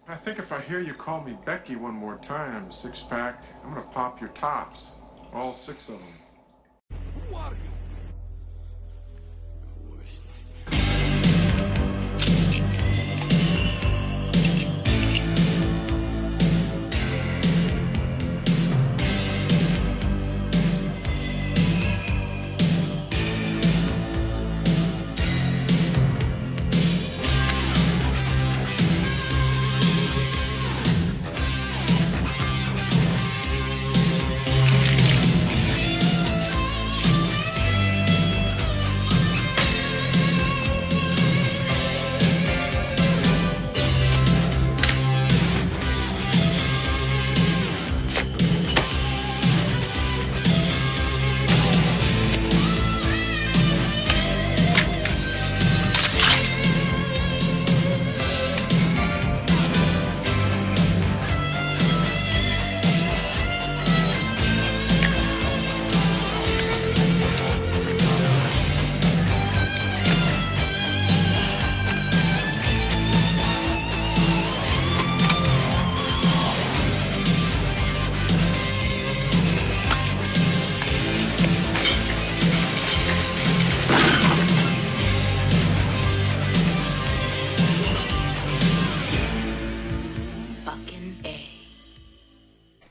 I think if I hear you call me Becky one more time, six-pack, I'm gonna pop your tops. All six of them. Who are you?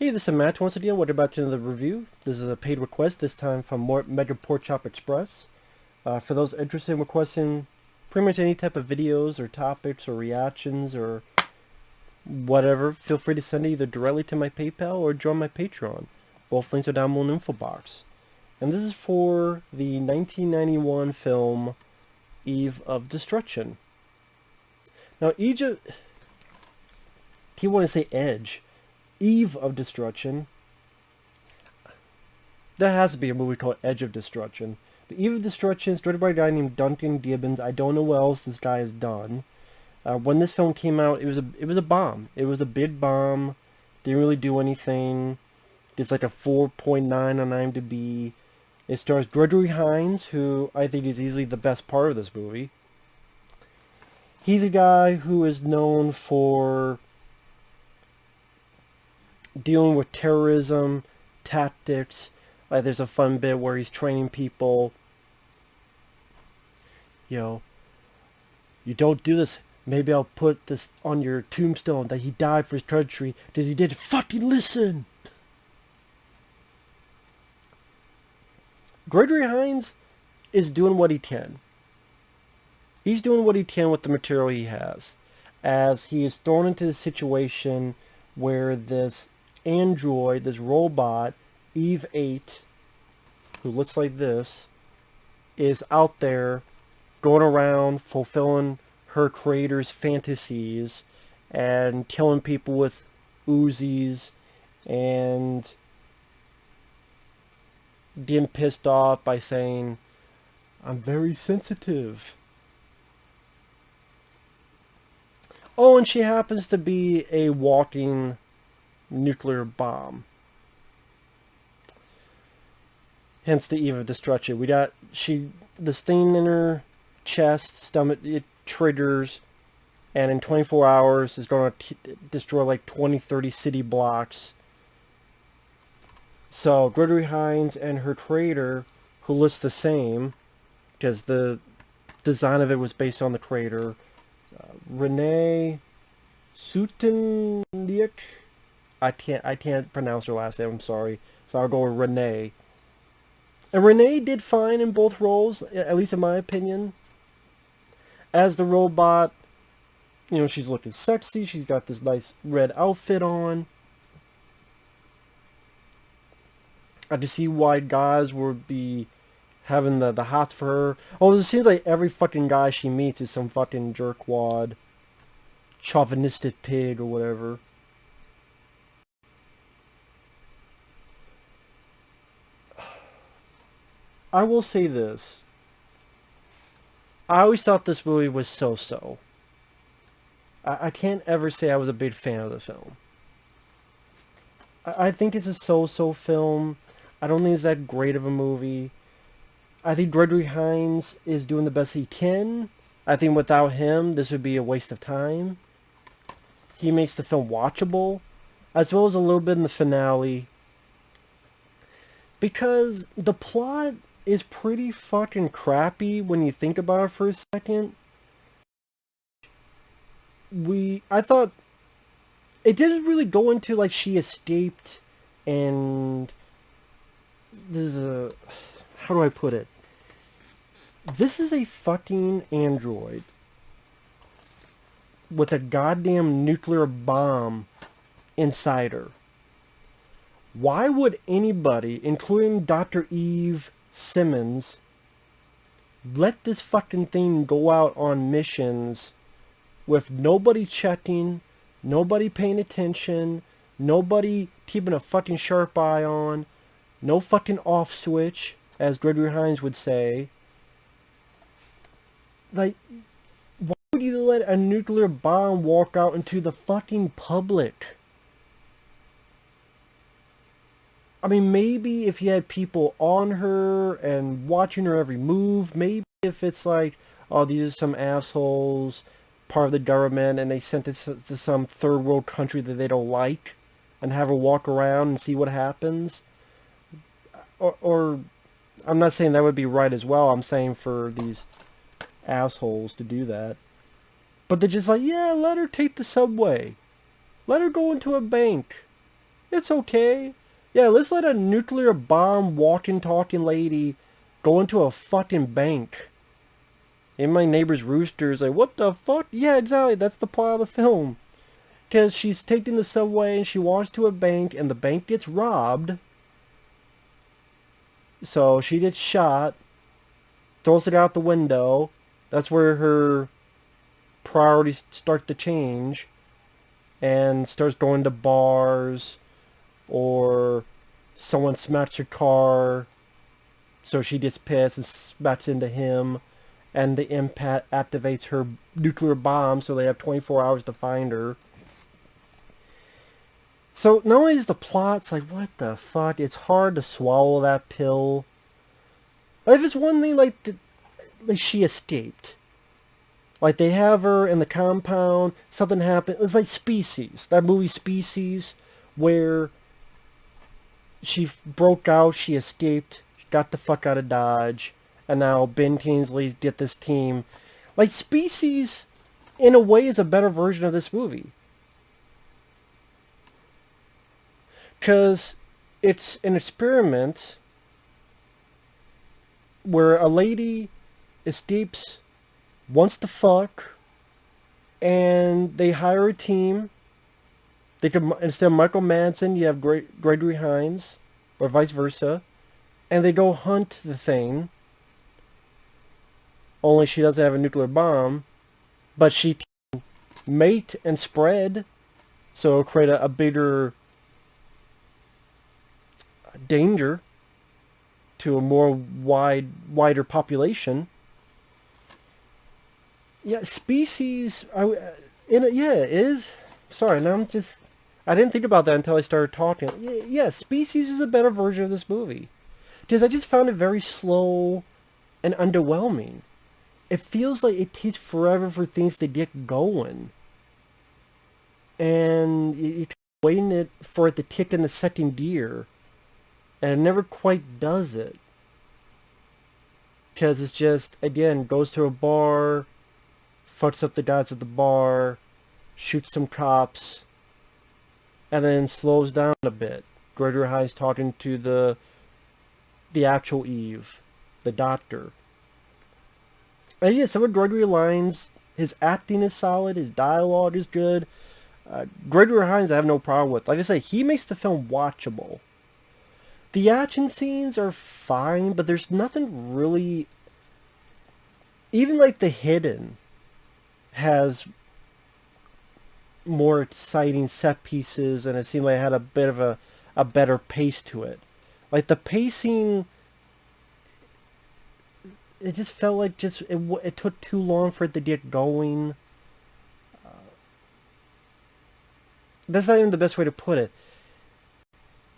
Hey, this is Matt once again. What about another review? This is a paid request, this time from MegaPorkChopExpress. For those interested in requesting pretty much any type of videos or topics or reactions or whatever, feel free to send it either directly to my PayPal or join my Patreon. Both links are down below in the info box. And this is for the 1991 film Eve of Destruction. Now, do you want to say Edge? Eve of Destruction. There has to be a movie called Edge of Destruction. The Eve of Destruction is directed by a guy named Duncan Gibbons. I don't know what else this guy has done. When this film came out, it was a bomb. It was a big bomb. Didn't really do anything. It's like a 4.9 on IMDb. It stars Gregory Hines, who I think is easily the best part of this movie. He's a guy who is known for dealing with terrorism, tactics. Like there's a fun bit where he's training people. You don't do this. Maybe I'll put this on your tombstone that he died for his country because he did fucking listen. Gregory Hines is doing what he can. He's doing what he can with the material he has. As he is thrown into a situation where this android, this robot, Eve 8, who looks like this, is out there going around fulfilling her creator's fantasies and killing people with Uzis and getting pissed off by saying, "I'm very sensitive." Oh, and she happens to be a walking nuclear bomb. Hence the Eve of Destruction. We got this thing in her chest, stomach, it triggers, and in 24 hours is going to destroy like 20-30 city blocks. So Gregory Hines and her creator, who looks the same, because the design of it was based on the creator, Renee Sutenliek. I can't pronounce her last name, I'm sorry. So I'll go with Renee. And Renee did fine in both roles, at least in my opinion. As the robot, she's looking sexy. She's got this nice red outfit on. I can see why guys would be having the hots for her. Oh, it seems like every fucking guy she meets is some fucking jerkwad, chauvinistic pig or whatever. I will say this. I always thought this movie was so-so. I can't ever say I was a big fan of the film. I think it's a so-so film. I don't think it's that great of a movie. I think Gregory Hines is doing the best he can. I think without him, this would be a waste of time. he makes the film watchable, as well as a little bit in the finale. Because the plot is pretty fucking crappy when you think about it for a second. I thought it didn't really go into like she escaped and this is a, how do I put it? This is a fucking android with a goddamn nuclear bomb inside her. Why would anybody, including Dr. Eve Simmons, let this fucking thing go out on missions with nobody checking, nobody paying attention, nobody keeping a fucking sharp eye on, no fucking off switch, as Gregory Hines would say? Like, why would you let a nuclear bomb walk out into the fucking public? I mean, maybe if you had people on her and watching her every move, maybe if it's like, oh, these are some assholes, part of the government, and they sent it to some third world country that they don't like, and have her walk around and see what happens. Or I'm not saying that would be right as well, I'm saying for these assholes to do that. But they're just like, yeah, let her take the subway. Let her go into a bank. It's okay. Yeah, let's let a nuclear bomb walking, talking lady go into a fucking bank. And my neighbor's rooster is like, what the fuck? Yeah, exactly. That's the plot of the film. Because she's taking the subway and she walks to a bank and the bank gets robbed. So she gets shot. Throws it out the window. That's where her priorities start to change. And starts going to bars. Or someone smacks her car, so she gets pissed and smacks into him, and the impact activates her nuclear bomb, so they have 24 hours to find her. So not only is the plot's like, what the fuck, it's hard to swallow that pill. If it's one thing like she escaped. Like they have her in the compound, something happened. It's like Species, that movie Species, where she broke out, she escaped, she got the fuck out of Dodge, and now Ben Kingsley's get this team. Like, Species, in a way, is a better version of this movie. Because it's an experiment where a lady escapes, wants to fuck, and they hire a team. They could, instead of Michael Madsen, you have Gregory Hines, or vice versa, and they go hunt the thing. Only she doesn't have a nuclear bomb, but she can mate and spread, so it'll create a bigger danger to a more wider population. Yeah, Species, it is. Sorry, now I didn't think about that until I started talking. Yeah, Species is a better version of this movie. Because I just found it very slow and underwhelming. It feels like it takes forever for things to get going. And you're waiting for it to kick in the second gear. And it never quite does it. Because it's just, again, goes to a bar, fucks up the guys at the bar, shoots some cops, and then slows down a bit. Gregory Hines talking to the actual Eve, the doctor. And yeah, some of Gregory lines, his acting is solid, his dialogue is good. Gregory Hines I have no problem with. Like I say, he makes the film watchable. The action scenes are fine, but there's nothing really... Even like The Hidden has more exciting set pieces, and it seemed like it had a bit of a better pace to it. Like the pacing, it just felt like it took too long for it to get going. That's not even the best way to put it.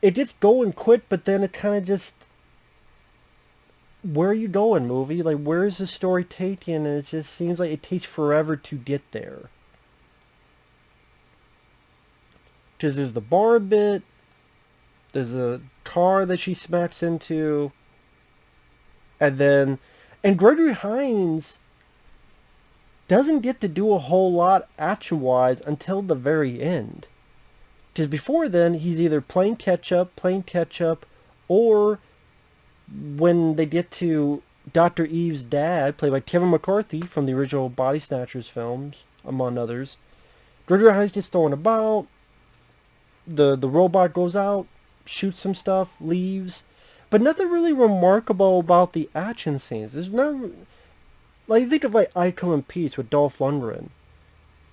It gets going quick, but then it kind of just... Where are you going, movie? Like, where is the story taking? And it just seems like it takes forever to get there. Because there's the bar bit, there's a car that she smacks into, and Gregory Hines doesn't get to do a whole lot action-wise until the very end. Because before then, he's either playing catch-up, or when they get to Dr. Eve's dad, played by Kevin McCarthy from the original Body Snatchers films, among others, Gregory Hines gets thrown about, the robot goes out, shoots some stuff, leaves, but nothing really remarkable about the action scenes. There's no, like, you think of like I Come in Peace with Dolph Lundgren.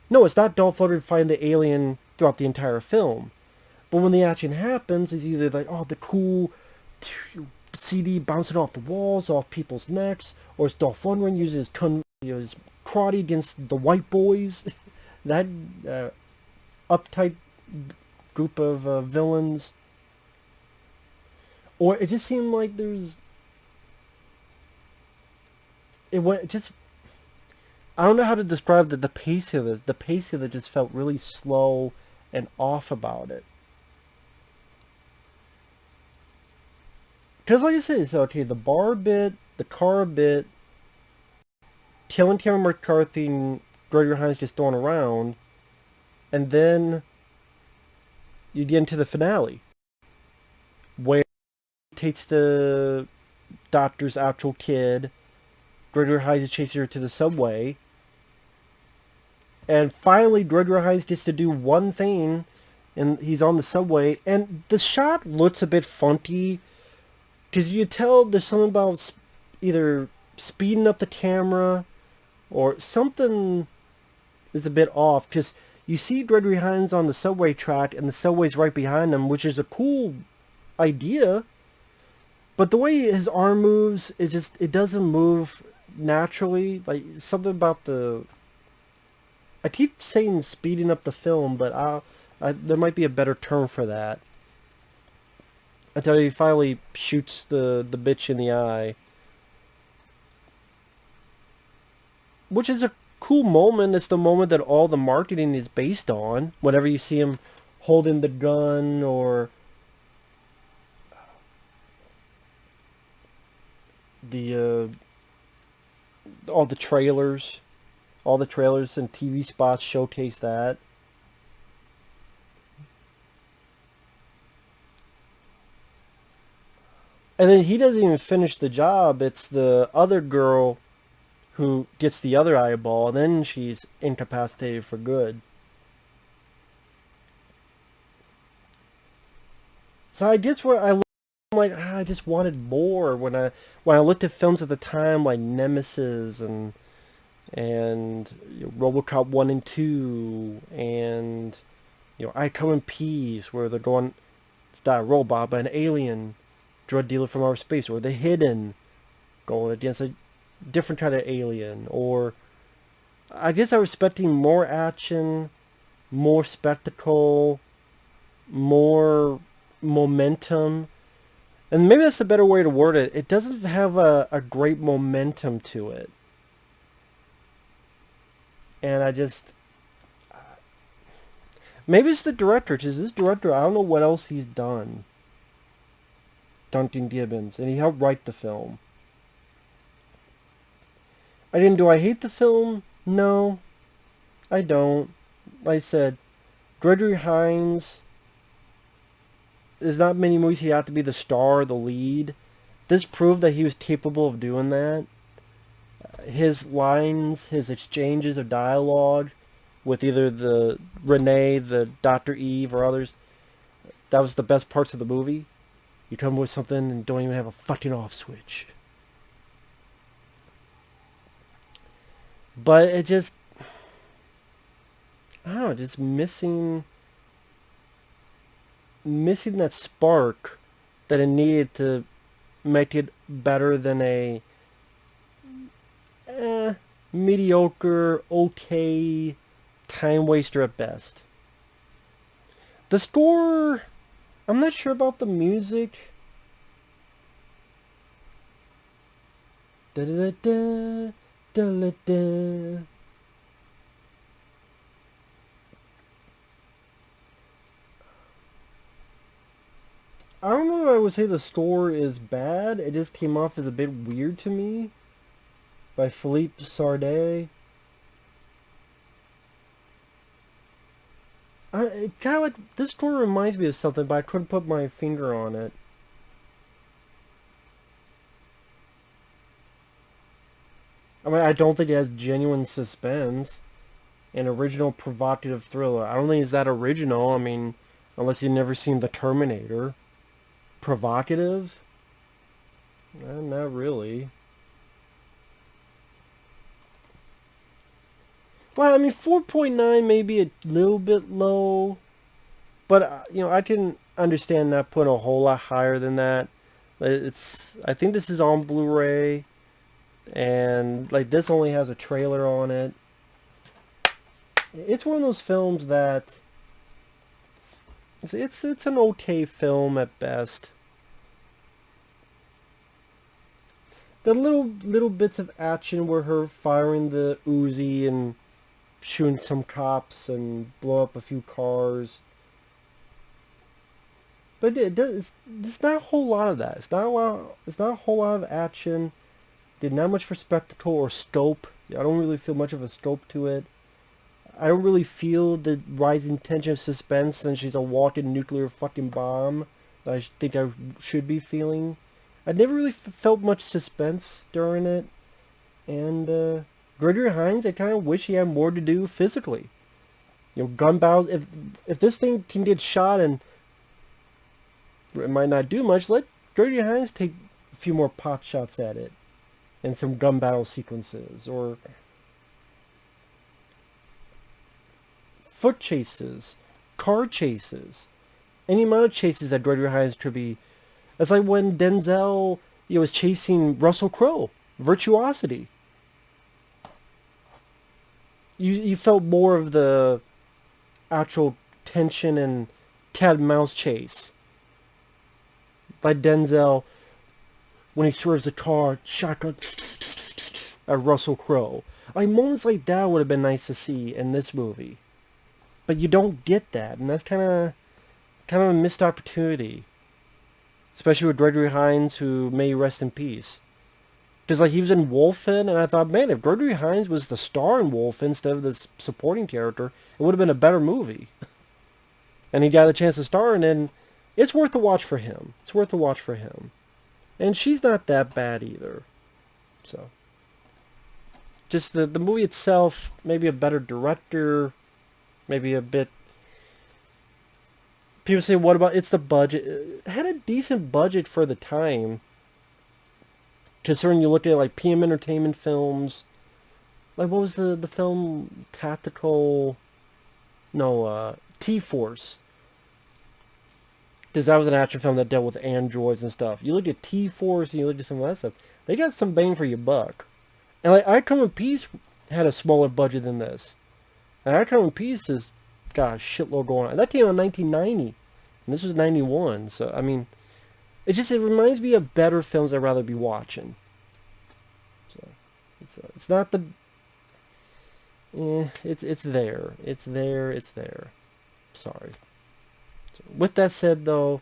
No, it's not Dolph Lundgren fighting the alien throughout the entire film, but when the action happens, it's either like, oh, the cool CD bouncing off the walls, off people's necks, or it's Dolph Lundgren using his karate against the white boys, that uptight group of villains. Or it just seemed like I don't know how to describe the pace of this. The pace of it just felt really slow and off about it. Because like I said, it's okay, the bar bit, the car bit, killing Kevin McCarthy and Gregory Hines just thrown around, and then you get into the finale, where he takes the doctor's actual kid, Gregory Hines chases her to the subway, and finally Gregory Hines gets to do one thing, and he's on the subway, and the shot looks a bit funky, because you tell there's something about either speeding up the camera, or something is a bit off, because you see Gregory Hines on the subway track, and the subway's right behind him, which is a cool idea, but the way his arm moves, it doesn't move naturally. Like, something about I keep saying speeding up the film, but there might be a better term for that. Until he finally shoots the bitch in the eye. Which is a cool moment. It's the moment that all the marketing is based on. Whenever you see him holding the gun, or all the trailers and TV spots showcase that. And then he doesn't even finish the job. It's the other girl who gets the other eyeball, and then she's incapacitated for good. So I guess where I'm like, I just wanted more when I looked at films at the time like Nemesis and RoboCop 1 and 2, and I Come in Peace, where they're going, it's not a robot but an alien drug dealer from outer space, or The Hidden, going against a different kind of alien. Or I guess I was expecting more action, more spectacle, more momentum, and maybe that's the better way to word it. It doesn't have a great momentum to it, and maybe it's the director, because this director, I don't know what else he's done. Duncan Gibbons, and he helped write the film. Do I hate the film? No, I don't. Like I said, Gregory Hines, there's not many movies he had to be the star or the lead. This proved that he was capable of doing that. His lines, his exchanges of dialogue with either the Renee, the Dr. Eve, or others, that was the best parts of the movie. You come with something and don't even have a fucking off switch. But it just, I don't know, just missing that spark that it needed to make it better than a mediocre, okay time waster at best. The score, I'm not sure about the music. Da da da da da da. I don't know if I would say the score is bad. It just came off as a bit weird to me. By Philippe Sardet. It kind of like, this score reminds me of something, but I couldn't put my finger on it. I mean, I don't think it has genuine suspense. An original provocative thriller. I don't think it's that original. I mean, unless you've never seen The Terminator. Provocative? Not really. Well, I mean, 4.9 may be a little bit low, but you know, I can understand not putting a whole lot higher than that. I think this is on Blu-ray, and like this only has a trailer on it. It's one of those films that it's an okay film at best. The little bits of action where her firing the Uzi and shooting some cops and blow up a few cars. But it's not a whole lot of that. It's not a whole lot of action. Did not much for spectacle or scope. I don't really feel much of a scope to it. I don't really feel the rising tension of suspense since she's a walking nuclear fucking bomb that I think I should be feeling. I never really felt much suspense during it. And Gregory Hines, I kind of wish he had more to do physically. You know, gun battles. If this thing can get shot and it might not do much, let Gregory Hines take a few more pot shots at it, and some gun battle sequences, or foot chases, car chases, any amount of chases that Gregory Hines could be. It's like when Denzel, was chasing Russell Crowe, Virtuosity. You felt more of the actual tension and cat and mouse chase. Like Denzel, when he swerves the car, shotgun at Russell Crowe. Like moments like that would have been nice to see in this movie, but you don't get that, and that's kind of a missed opportunity. Especially with Gregory Hines, who may rest in peace. Because like he was in Wolfen, and I thought, man, if Gregory Hines was the star in Wolfen instead of this supporting character, it would have been a better movie. And he got a chance to star in it, and it's worth a watch for him. It's worth a watch for him. And she's not that bad either. So, just the movie itself, maybe a better director, maybe a bit... People say, what about, it's the budget. It had a decent budget for the time. Considering you look at like PM Entertainment films. Like what was the film? Tactical... No, T-Force. Because that was an action film that dealt with androids and stuff. You look at T-Force and you look at some of that stuff. They got some bang for your buck. And like I Come in Peace had a smaller budget than this. And I Come in Peace has got a shitload going on. That came out in 1990. And this was 91. So, I mean, it reminds me of better films I'd rather be watching. So, it's not the... it's there. It's there. Sorry. So, with that said, though,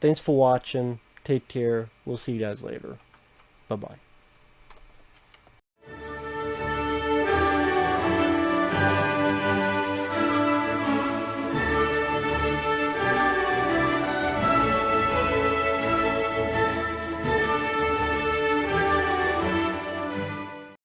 thanks for watching. Take care. We'll see you guys later. Bye-bye.